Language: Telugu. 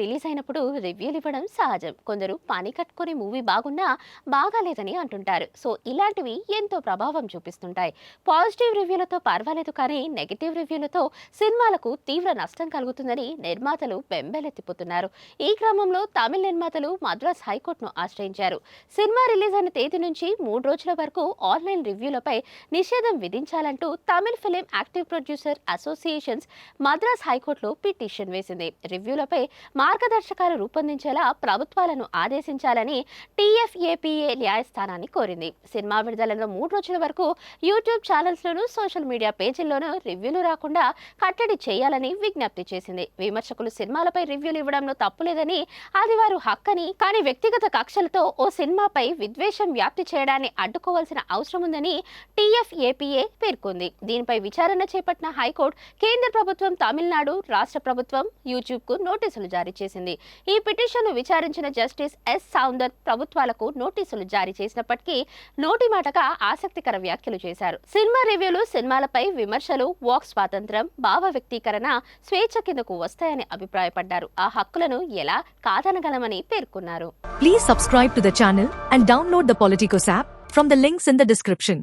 రిలీజ్ అయినప్పుడు రివ్యూలు ఇవ్వడం సహజం. కొందరు పని కట్టుకొని మూవీ బాగున్నా బాగాలేదని అంటుంటారు. సో ఇలాంటివి ఎంతో ప్రభావం చూపిస్తుంటాయి. పాజిటివ్ రివ్యూలతో పర్వాలేదు, కానీ నెగిటివ్ రివ్యూలతో సినిమాలకు తీవ్ర నష్టం కలుగుతుందని నిర్మాతలు బెంబేలెత్తిపోతున్నారు. ఈ క్రమంలో తమిళ నిర్మాతలు మద్రాస్ హైకోర్టును ఆశ్రయించారు. సినిమా రిలీజ్ అయిన తేదీ నుంచి 3 రోజుల వరకు ఆన్లైన్ రివ్యూలపై నిషేధం విధించాలంటూ Tamil film active producer associations Madras హైకోర్టులో పిటిషన్ వేసింది. రివ్యూలపై మార్గదర్శకాలు రూపొందించేలా ప్రభుత్వాలను ఆదేశించాలని టీఎఫ్ఏపీఏ న్యాయస్థానాన్ని కోరింది. సినిమా విడుదలలో 3 రోజుల వరకు యూట్యూబ్ ఛానల్స్లోనూ సోషల్ మీడియా పేజీల్లోనూ రివ్యూలు రాకుండా కట్టడి చేయాలని విజ్ఞప్తి చేసింది. విమర్శకులు సినిమాలపై రివ్యూలు ఇవ్వడంలో తప్పులేదని, అది వారు హక్కని, కానీ వ్యక్తిగత కక్షలతో ఓ సినిమాపై విద్వేషం వ్యాప్తి చేయడాన్ని అడ్డుకోవాల్సిన అవసరం ఉందని టీఎఫ్ఏపీఏ పేర్కొంది. దీనిపై విచారణ చేపట్టిన హైకోర్టు కేంద్ర ప్రభుత్వం, తమిళనాడు రాష్ట్ర ప్రభుత్వం యూట్యూబ్ కు నోటీసులు జారీ చేసింది. ఈ పిటిషన్ను విచారించిన జస్టిస్ ఎస్ సౌందర్ ప్రభుత్వాలకు నోటీసులు జారీ చేసినప్పటికీ నోటి మాటగా ఆసక్తికర వ్యాఖ్యలు చేశారు. సినిమా రివ్యూలు, సినిమాలపై విమర్శలు, వాక్ స్వాతంత్రం, భావ వ్యక్తీకరణ స్వేచ్ఛ కిందకు వస్తాయని అభిప్రాయపడ్డారు. ఆ హక్కులను ఎలా కాదనగలమని పేర్కొన్నారు. Please subscribe to the channel and download the Politicos app from the links in the description.